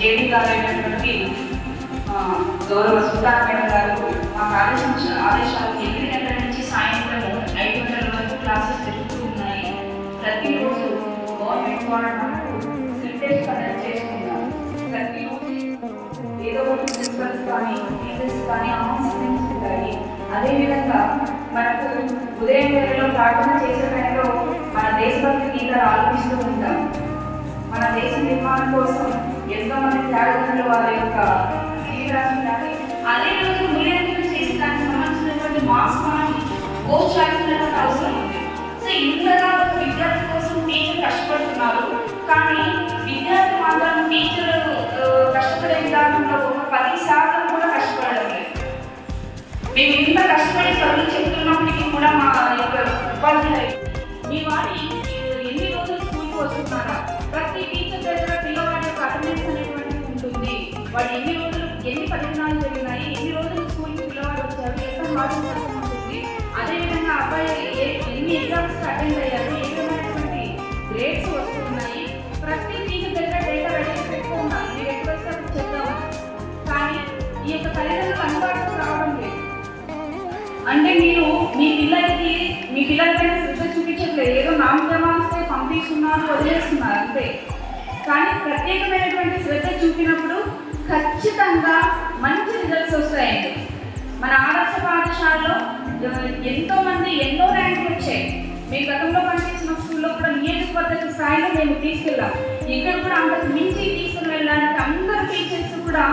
JD గారైనటువంటి గౌరవ సుల్తాన్ madam గారు మాకు ఆదేశాలు 8 గంటల నుంచి సాయంత్రం 5 గంటల వరకు క్లాసెస్ జరుగుతూ ఉన్నాయి. ప్రతిరోజు గవర్నమెంట్ ద్వారా మనకు సిల్టేజ్ కండక్ట్ చేస్తున్నారు. ప్రతిరోజు ఏదో ఒక ప్రిన్సిపల్స్ కానీ టీచర్స్ కానీ అనౌన్స్మెంట్స్ ఉంటాయి. అదేవిధంగా మనకు ఉదయం వేళలో ప్రార్థన చేసే వేళలో మన దేశభక్తి గీతాలు ఆలపిస్తూ ఉంటాం. మన దేశ నిర్మాణం కోసం ఎంతోమంది త్యాగదనులు వారి యొక్క జీవితాన్ని అదే రోజు మూల్యాంకనం చేసి దానికి సంబంధించినటువంటి మార్క్స్ మనం పోస్ట్ చేయాల్సినటువంటి అవసరం ఉంది. సో ఇంతగా విద్యార్థి కోసం టీచర్ కష్టపడుతున్నారు. కానీ విద్యార్థి మాత్రం టీచర్ కష్టపడే విధానంలో ఒక 10% కూడా కష్టపడడం లేదు. మేము ఇంత కష్టపడి చదువులు చెప్తున్నప్పటికీ కూడా మా యొక్క ఉపాధ్యాయులు మీ వారి ఎన్ని రోజులు స్కూల్కి వస్తున్నారా, ప్రతి టీచర్ దగ్గర పిల్లవాడి యొక్క అటెండెన్స్ అనేటువంటిది ఉంటుంది. వాడు ఎన్ని రోజులు ఎన్ని పరీక్షలు జరిగినాయి, ఎన్ని రోజులు స్కూల్కి పిల్లవాడు వచ్చారు, ఎంత హాజరు ఉంటుంది, అదేవిధంగా అబ్బాయి ఎన్ని ఎగ్జామ్స్కి అటెండ్ అయ్యారు, ఏ విధమైనటువంటి గ్రేడ్స్ వస్తున్నాయి, ప్రతి టీచర్ దగ్గర డేటా రెడీ పెట్టుకున్నాను. మీరు ఎక్కడ వస్తే అప్పుడు చెప్తామని. కానీ ఈ యొక్క తల్లిదండ్రులు అందుబాటులోకి రావడం లేదు. అంటే మీరు మీ పిల్లలపైన శ్రద్ధ చూపించట్లేదు, ఏదో నామజమాస్తే పంపిస్తున్నారు, వదిలేస్తున్నారు అంతే. కానీ ప్రత్యేకమైనటువంటి శ్రద్ధ చూపినప్పుడు ఖచ్చితంగా మంచి రిజల్ట్స్ వస్తాయండి. మన ఆదర్శ పాఠశాలలో ఎంతోమంది ఎన్నో ర్యాంకులు వచ్చాయి. మీ గతంలో పనిచేసిన స్కూల్లో కూడా నియోజకవర్గ స్థాయిలో మేము తీసుకెళ్ళాం. ఇక్కడ కూడా అంతకు మించి తీసుకుని వెళ్ళడానికి అందరు టీచర్స్ కూడా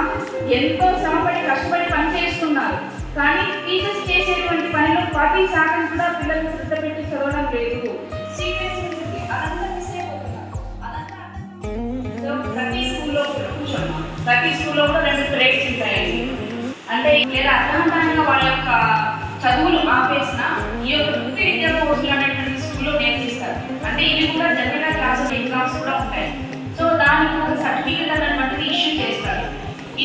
ఎంతో శ్రమపడి కష్టపడి పనిచేస్తున్నారు. కానీ టీచర్స్ చేసేటువంటి పనిలో 10% కూడా పిల్లలు శ్రద్ధ పెట్టి చదవడం లేదు. సీరియస్లీ అదంతా మిస్ అయిపోతున్నారు. ప్రతి స్కూల్లో కూడా 2 గ్రేడ్స్ ఉంటాయండి. అంటే లేదా అర్థవంతంగా వాళ్ళ యొక్క చదువులు ఆపేసిన ఈ యొక్క వృత్తి విద్యా కోర్సులు అనేటువంటి స్కూల్లో నేర్పిస్తారు. అంటే ఇవి కూడా జనరల్ క్లాసెస్ ఎగ్జామ్స్ కూడా ఉంటాయి. సో దానికి ఒక సర్టిఫికేట్ అనేటువంటిది ఇష్యూ చేస్తారు.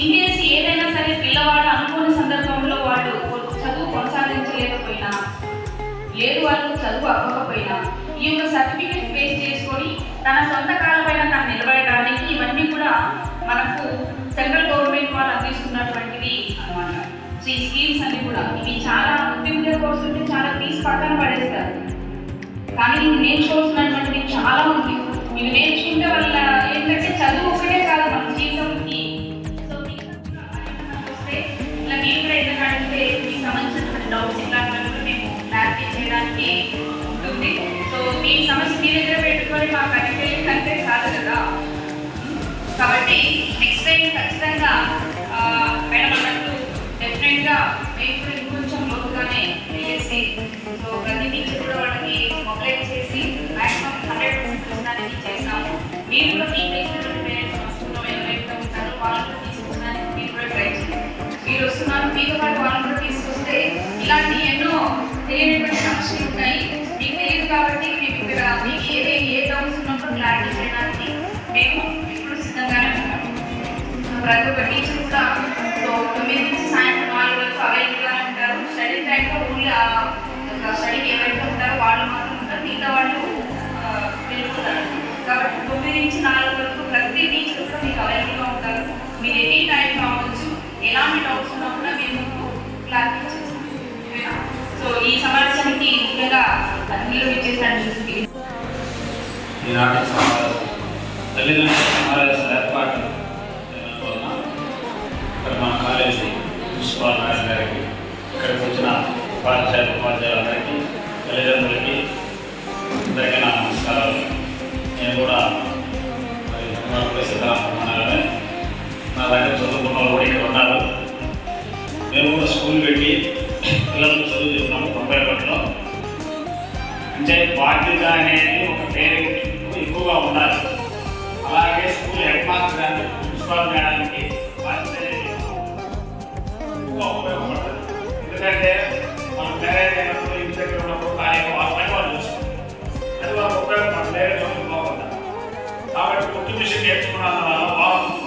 ఇన్ కేసు ఏదైనా సరే పిల్లవాడు అనుకోని సందర్భంలో వాళ్ళు చదువు కొనసాగించలేకపోయినా, లేదు వాళ్ళకు చదువు అవ్వకపోయినా ఈ యొక్క సర్టిఫికేట్ బేస్ చేసుకొని తన సొంత కాళ్ళపైన తను నిలబడడానికి ఇవన్నీ కూడా మనకు సెంట్రల్ గవర్నమెంట్ వాళ్ళు అందిస్తున్నటువంటివి అన్నమాట. సో ఈ స్కీమ్స్ అన్ని కూడా ఇవి చాలా ముఖ్య కోర్సు ఉంటే చాలా ఫీజు పక్కన పడేస్తారు. కానీ ఇది నేర్చుకోవాల్సినటువంటివి చాలా ఉంది. ఇవి నేర్చుకుంటే వాళ్ళ ఏంటంటే చదువు ఒకటే కాదు మన జీవితంకి. సో వస్తే ఇలా మీరు కూడా ఎందుకంటే మీకు సంబంధించినటువంటి డౌట్స్ ఇలాంటివి మేము క్లారిఫై చేయడానికి ఉంటుంది. సో మీ సమస్య మీ దగ్గర పెట్టుకొని మాకు కనెక్ట్ అంటే కాదు కదా. కాబట్టి నెక్స్ట్ టైం ఖచ్చితంగా మేడం అన్నట్టు డెఫినెట్గా మేము కూడా ఇంకొంచెం లోతుగానే చేసి సో ప్రతి టీచర్ కూడా వాళ్ళకి మొబైల్ చేసి మ్యాక్సిమం 100% అనేది చేసాము. మీరు కూడా మీకు తెలిసినటువంటి పేరెంట్స్ సంస్థలో ఎవరైతే ఉంటారో వాళ్ళు కూడా తీసుకొచ్చడానికి మీరు కూడా ట్రై చేయండి. మీరు వస్తున్నారు, మీతో పాటు వాళ్ళు కూడా తీసుకొస్తే ఇలాంటి ఎన్నో తెలియనటువంటి సమస్యలు ఉంటాయి. మీకు తెలియదు కాబట్టి మేము ఇక్కడ మీకు ఏ డౌట్స్ ఉన్నప్పుడు క్లారిటీ చేయడానికి మేము ఇప్పుడు సిద్ధంగానే ఉంటాము. ప్రతి ఒక్క టీచర్ కూడా 9 నుంచి సాయంత్రం 4 వరకు అవైలబుల్గానే ఉంటారు. స్టడీ టైంలో ఓన్లీ స్టడీకి ఎవరైతే ఉంటారో వాళ్ళు మాత్రం ఉంటారు, మిగతా వాళ్ళు వెళ్ళిపోతారు. కాబట్టి 9 నుంచి 4 వరకు ప్రతి టీచర్ కూడా మీకు అవైలబుల్గా ఉంటారు. మీరు ఎనీ టైం కావచ్చు, ఎలాంటి డౌట్స్ ఉన్నా కూడా మేము క్లారిఫై చేస్తాం. సో ఈ సమావేశానికి ముఖ్యంగా అతిథులు ఇచ్చేసినటువంటి తల్లిదండ్రుల సమావేశం ఏర్పాటు ఇక్కడ మన కాలేజీ ప్రిన్సిపాల్ నారాయణ గారికి, ఇక్కడికి వచ్చిన ఉపాధ్యాయులందరికీ, తల్లిదండ్రులకి అందరికీ నా నమస్కారాలు. నేను కూడా సిద్ధమన్నానే నా దగ్గర చదువుకున్న వాళ్ళు కూడా ఇక్కడ ఉన్నారు. మేము కూడా స్కూల్ పెట్టి పిల్లలకు చదువు చెప్తున్నాము 91లో. అంటే బాధ్యత అనేది ఒక పేరెంట్ ఎక్కువగా ఉండాలి. అలాగే స్కూల్ హెడ్ మాస్టర్ కానీ ప్రిన్సిపాల్ మేడానికి బాధ్యత ఎక్కువ ఉపయోగపడుతుంది. ఎందుకంటే మనం మ్యారేజ్ అయినప్పుడు ఇంటి దగ్గర ఉన్నప్పుడు పని వాళ్ళు చూస్తాం, అది వాళ్ళకి ఉపయోగపడుతుంది. వేరే చదువు బాగుంటుంది కాబట్టి కుట్టు మిషన్ నేర్చుకున్నంత వల్ల బాగుంటుంది,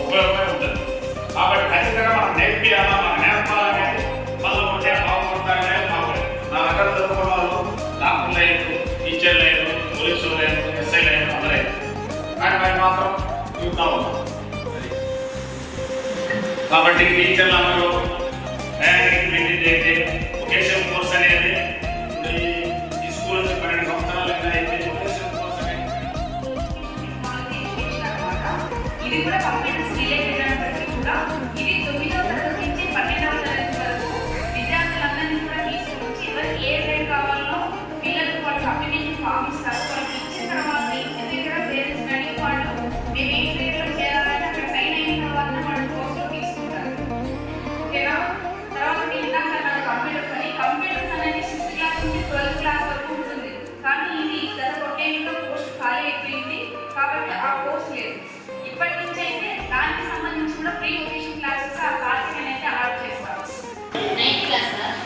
ఉపయోగమే ఉంటుంది. కాబట్టి ఖచ్చితంగా మనం నేర్పియాలా, మనం నేర్పాలనేది వాళ్ళు ఉంటే బాగుంటారనే బాగుంటుంది. నా దగ్గర చదువుకున్న వాళ్ళు డాక్టర్ లేదు, టీచర్ లేదు, పోలీసులు లేదు, ఎస్ఐ లేదు, అందరూ కానీ మేము మాత్రం చూద్దాం. కాబట్టి టీచర్లు అందరూ మెయింటైన్ చేస్తే వొకేషనల్ కోర్స్ అనేది ఈ స్కూల్ నుంచి 12 సంవత్సరాలు అయితే వొకేషనల్ కోర్స్ అనేది ఇది కూడా కంప్యూటర్స్ రిలేటెడ్ అయినప్పటికీ కూడా ఇది 9వ తరగతి నుంచి 12వ తరగతి వరకు విద్యార్థులందరినీ కూడా తీసుకొచ్చి ఎవరికి ఏ గ్రేడ్ కావాలో పిల్లలకు వాళ్ళు అప్లికేషన్ ఫామ్ ఇస్తారు. వాళ్ళకి ఇచ్చిన తర్వాత ఇక్కడ పేరెంట్స్ కానీ వాళ్ళు మేము ఏ గ్రేడ్లో చేయాలంటే అక్కడ సైన్ అయిన తర్వాత వాళ్ళు కోర్సులో తీసుకుంటారు. ఓకేనా? తర్వాత ఇందాక నాకు కంప్యూటర్స్ అనేది 6th క్లాస్ నుంచి 12th క్లాస్ వరకు ఉంటుంది. కానీ ఇది గత కొన్నేళ్ళలో పోస్ట్ ఖాళీ అయిపోయింది కాబట్టి ఆ కోర్స్ లేదు. ఇప్పటి నుంచి అయితే దానికి సంబంధించి కూడా ప్రీ వొకేషన్ క్లాసెస్ ఆ క్లాసెస్ అనేది అలాట్ చేస్తారు. 9th క్లాస్ సార్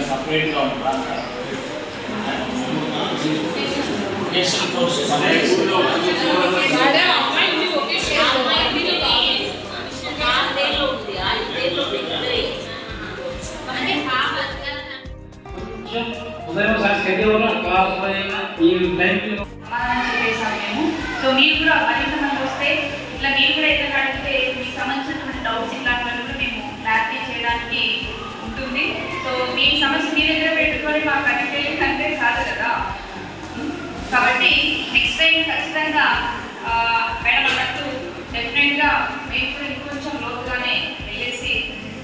సపరేట్గా ఉంటారు వొకేషనల్ కోర్స్ ఉదయం షెడ్యూల్ క్లాస్ ఈ టైంలో సమాధానం చెప్పేసాము మేము. సో మీరు కూడా మరింత మంది వస్తే ఇట్లా మీరు కూడా ఏదైనా అడిగితే మీకు సంబంధించినటువంటి డౌట్స్ ఇట్లాంటివన్నీ కూడా మేము క్లారిఫై చేయడానికి ఉంటుంది. సో మీ సమస్య మీ దగ్గర పెట్టుకొని మాకు కనెక్ట్ అంటే కాదు కదా. కాబట్టి నెక్స్ట్ టైం ఖచ్చితంగా మేడం అన్నట్టు డెఫినెట్గా మేము కూడా ఇంకొంచెం లోతుగానే వెళ్ళేసి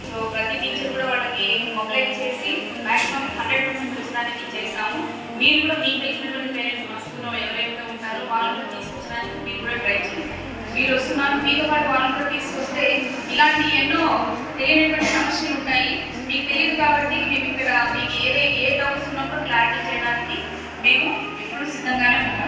సో ప్రతి టీచర్ కూడా వాళ్ళకి మొబైల్ చేసి మ్యాక్సిమం 100% చూసడానికి చేస్తాము. మీరు కూడా మీకు తెలిసినటువంటి పేరెంట్స్ మా స్కూల్లో ఎవరైతే ఉంటారో వాళ్ళని తీసుకొచ్చడానికి మీరు కూడా ట్రై చేయండి. మీరు వస్తున్నారు మీతో పాటు వాళ్ళని కూడా తీసుకొస్తే ఇలాంటి ఎన్నో తెలియనటువంటి సమస్యలు ఉంటాయి. మీకు తెలియదు కాబట్టి మేము ఇక్కడ మీకు ఏ డౌట్స్ ఉన్నప్పుడు క్లారిటీ చేయడానికి మేము ఎప్పుడు సిద్ధంగానే ఉంటాం.